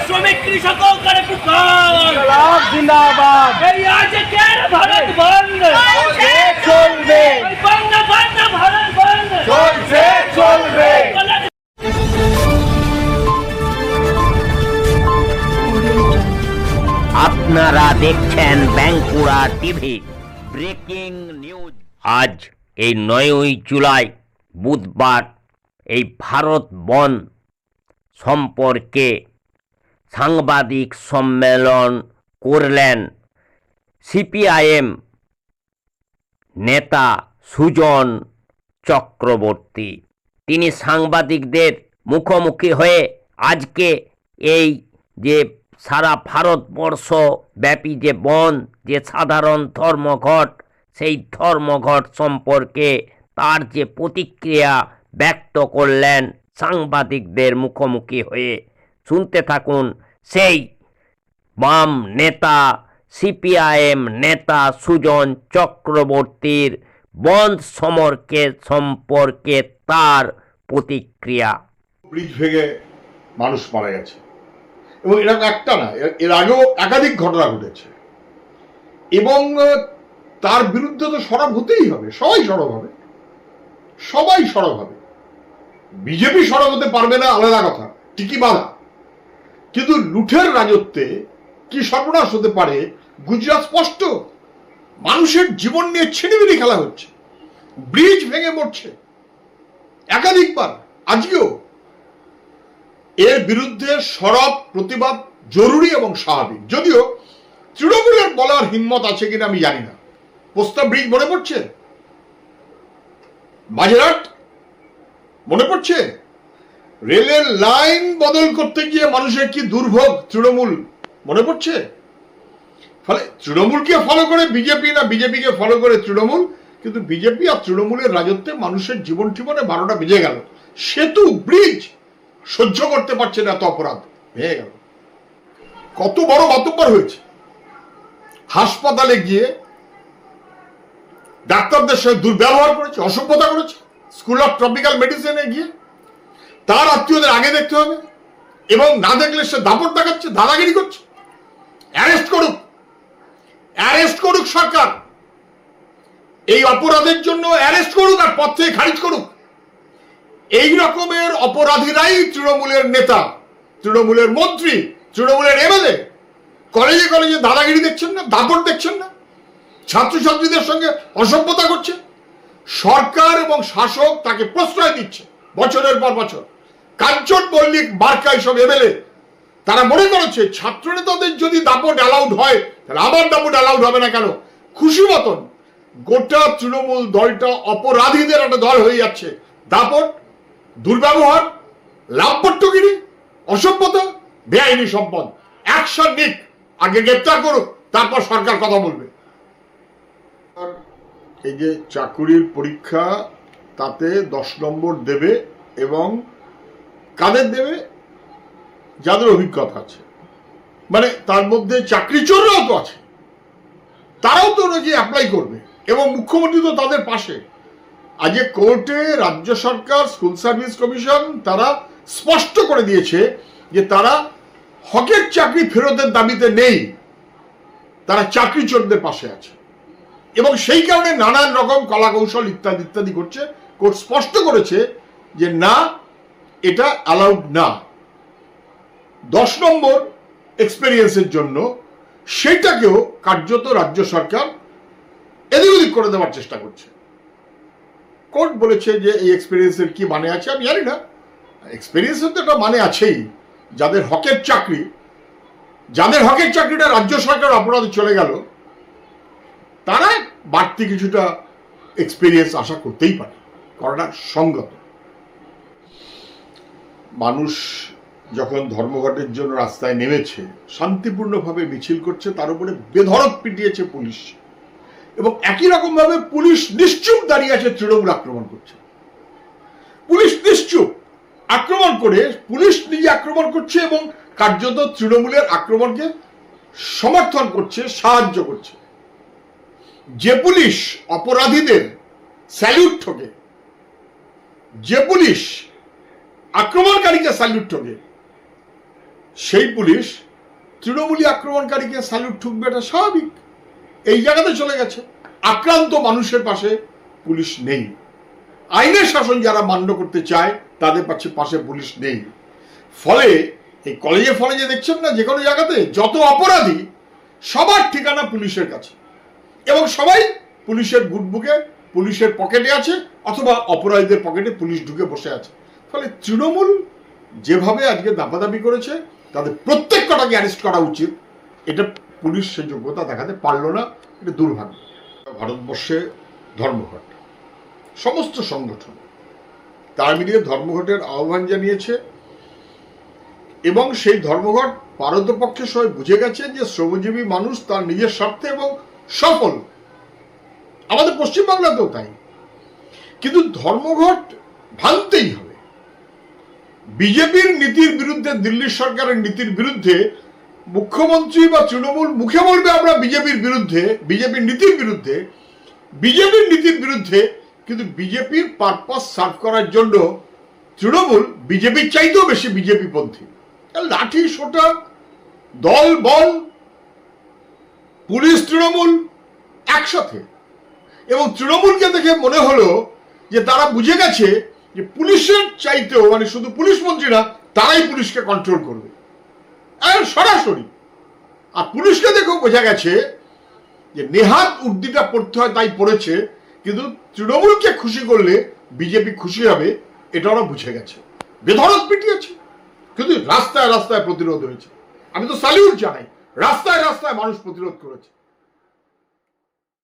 শ্রমিক কৃষকও করে পুকার জিন্দাবাদ। এই আজকের ভারত বন্ধ চলবে, বন্ধ বন্ধ ভারত বন্ধ চলছে চলবে। আপনারা দেখছেন বাঁকুড়া টিভি। Breaking news. আজ এই 9 জুলাই বুধবার এই ভারত বন্ধ সম্পর্কে সাংবাদিক সম্মেলন করলেন সিপিআইএম নেতা সুজন চক্রবর্তী। তিনি সাংবাদিকদের মুখোমুখি হয়ে আজকে এই যে সারা ভারতবর্ষ ব্যাপী যে বন্ধ, যে সাধারণ ধর্মঘট, সেই ধর্মঘট সম্পর্কে তার যে প্রতিক্রিয়া ব্যক্ত করলেন সাংবাদিকদের মুখোমুখি হয়ে। শুনতে থাকুন সেই বাম নেতা সিপিআইএম নেতা সুজন চক্রবর্তীর বন্ধ সম্পর্কে তার প্রতিক্রিয়া। ব্রিজ ভেঙে মানুষ মারা গেছে এবং এরকম একটা না, এর আগেও একাধিক ঘটনা ঘটেছে এবং তার বিরুদ্ধে তো সরব হতেই হবে। সবাই সরব হবে, সবাই সরব হবে। বিজেপি সরব হতে পারবে না আলাদা কথা, ঠিকই বাধা, কিন্তু লুঠের রাজত্বে কি সর্বনাশ হতে পারে গুজরাট স্পষ্ট। মানুষের জীবন নিয়ে ছিনিমিনি খেলা হচ্ছে, ব্রিজ ভেঙে মরছে একাধিকবার, আজকেও। এর বিরুদ্ধে সরব প্রতিবাদ জরুরি এবং স্বাভাবিক। যদিও তৃণমূলের বলার হিম্মত আছে কিনা আমি জানি না। প্রস্তাব ব্রিজ মনে পড়ছে, মাঝেরহাট মনে পড়ছে, রেলের লাইন বদল করতে গিয়ে মানুষের কি দুর্ভোগ তৃণমূল মনে পড়ছে। ফলে তৃণমূলকে ফলো করে বিজেপি না বিজেপিকে ফলো করে তৃণমূল, কিন্তু বিজেপি আর তৃণমূলের রাজত্বে মানুষের জীবন জীবনে 12টা বেজে গেল। সেতু ব্রিজ সহ্য করতে পারছে না, এত অপরাধ ভেঙে গেল। কত বড় বাতব্বর হয়েছে, হাসপাতালে গিয়ে ডাক্তারদের সঙ্গে দুর্ব্যবহার করেছে, অসভ্যতা করেছে। স্কুল অফ ট্রপিক্যাল মেডিসিনে গিয়ে তার আত্মীয়দের আগে দেখতে হবে এবং না দেখলে সে দাপট দেখাচ্ছে, দাদাগিরি করছে। অ্যারেস্ট করুক সরকার, এই অপরাধের জন্য অ্যারেস্ট করুক আর পদ থেকে খারিজ করুক। এই রকমের অপরাধীরাই তৃণমূলের নেতা, তৃণমূলের মন্ত্রী, তৃণমূলের এমএলএ। কলেজে কলেজে দাদাগিরি দেখছেন না, দাপট দেখছেন না, ছাত্রছাত্রীদের সঙ্গে অসভ্যতা করছে। সরকার এবং শাসক তাকে প্রশ্রয় দিচ্ছে বছরের পর বছর। কাঞ্চন মল্লিক মার্কা এইসব এমএলএ তারা মনে করেছে ছাত্র নেতাদের যদি দাপট অ্যালাউড হয় তাহলে আমার দাপট অ্যালাউড হবে না কেন? খুশি মতন গোটা তৃণমূল দলটা অপরাধীদের একটা দল হয়ে যাচ্ছে। দাপট, দুর্ব্যবহার, লাভপট্টগিরি, অসভ্যতা, বেআইনি সম্পদ। অ্যাকশন নিক, আগে গ্রেপ্তার করুক, তারপর সরকার কথা বলবে। এই যে চাকুরির পরীক্ষা, তাতে 10 নম্বর দেবে এবং কাদের দেবে? যাদের অভিজ্ঞতা আছে, মানে তার মধ্যে চাকরি চোররাও তো আছে, তারাও তো নাকি অ্যাপ্লাই করবে এবং মুখ্যমন্ত্রী তো তাদের পাশে। আজকে কোর্টে রাজ্য সরকার, স্কুল সার্ভিস কমিশন তারা স্পষ্ট করে দিয়েছে যে তারা হকের চাকরি ফেরতের দাবিতে নেই, তারা চাকরি চোরদের পাশে আছে এবং সেই কারণে নানান রকম কলা কৌশল ইত্যাদি ইত্যাদি করছে। কোর্ট স্পষ্ট করেছে যে না, এটা অ্যালাউড না। 10 নম্বর এক্সপেরিয়েন্সের জন্য সেটাকেও কার্যত রাজ্য সরকার এদিক ওদিক করে দেওয়ার চেষ্টা করছে। কোর্ট বলেছে যে এই এক্সপেরিয়েন্সের কি মানে আছে আমি জানি না, এক্সপেরিয়েন্সের তো একটা মানে আছেই। যাদের হকের চাকরিটা রাজ্য সরকার অপরাধে চলে গেল, তারা বাড়তি কিছুটা এক্সপেরিয়েন্স আশা করতেই পারে, করাটা সঙ্গত। মানুষ যখন ধর্মঘটের জন্য রাস্তায় নেমেছে, শান্তিপূর্ণভাবে মিছিল করছে, তার উপরে বেধড়ক পিটিয়েছে পুলিশ এবং একই রকম ভাবে পুলিশ নিশ্চুপ দাঁড়িয়ে আছে, তৃণমূল আক্রমণ করছে। পুলিশ নিশ্চুপ আক্রমণ করে, পুলিশ নিজে আক্রমণ করছে এবং কার্যত তৃণমূলের আক্রমণকে সমর্থন করছে, সাহায্য করছে। যে পুলিশ অপরাধীদের স্যালিউট ঠোকে, যে পুলিশ আক্রমণকারীকে স্যালিউট ঠোকে, সেই পুলিশ তৃণমূলী আক্রমণকারীকে স্যালিউট ঠুকবে, এটা স্বাভাবিক। এই জায়গাতে চলে গেছে। আক্রান্ত মানুষের পাশে পুলিশ নেই। আইনের শাসন যারা মান্য করতে চায় তাদের পাশে পুলিশ নেই। ফলে এই কলেজে ফলেজে দেখছেন না, যে কোনো জায়গাতে যত অপরাধী সবার ঠিকানা পুলিশের কাছে এবং সবাই পুলিশের গুডবুকে, পুলিশের পকেটে আছে, অথবা অপরাধীদের পকেটে পুলিশ ঢুকে বসে আছে। ফলে তৃণমূল যেভাবে আজকে দাপাদাপি করেছে, তাদের প্রত্যেক কটাকে অ্যারেস্ট করা উচিত। এটা পুলিশ সে যোগ্যতা দেখাতে পারল না, এটা দুর্ভাগ্য। ভারতবর্ষে ধর্মঘট, সমস্ত সংগঠন তার মিলিয়ে ধর্মঘটের আহ্বান জানিয়েছে এবং সেই ধর্মঘট পারতপক্ষে সবাই বুঝে গেছে যে শ্রমজীবী মানুষ তার নিজের স্বার্থে এবং সফল। আমাদের পশ্চিমবাংলাতেও তাই। কিন্তু ধর্মঘট ভাঙতেই হবে। বিজেপির নীতির বিরুদ্ধে, দিল্লি সরকারের নীতির বিরুদ্ধে মুখ্যমন্ত্রী বা তৃণমূল মুখে বলবে আমরা বিজেপির বিরুদ্ধে, বিজেপির নীতির বিরুদ্ধে, কিন্তু বিজেপির পারপাস সার্ভ করার জন্য তৃণমূল বিজেপির চাইতেও বেশি বিজেপি পন্থী। লাঠি সোটা, দল বল, পুলিশ তৃণমূল একসাথে। এবং তৃণমূলকে দেখে মনে হলো যে তারা বুঝে গেছে যে পুলিশের চাইতেও, মানে শুধু পুলিশ মন্ত্রী না, তারাই পুলিশকে কন্ট্রোল করবে সরাসরি। আর পুলিশকে দেখেও বোঝা গেছে যে নেহাত উর্দিটা পড়তে হয় তাই পড়েছে, কিন্তু তৃণমূলকে খুশি করলে বিজেপি খুশি হবে, এটা ওরা বুঝে গেছে। বেধড়ক পিটিয়েছে, কিন্তু রাস্তায় রাস্তায় প্রতিরোধ হয়েছে। আমি তো স্যালিউট জানাই, রাস্তায় রাস্তায় মানুষ প্রতিরোধ করেছে।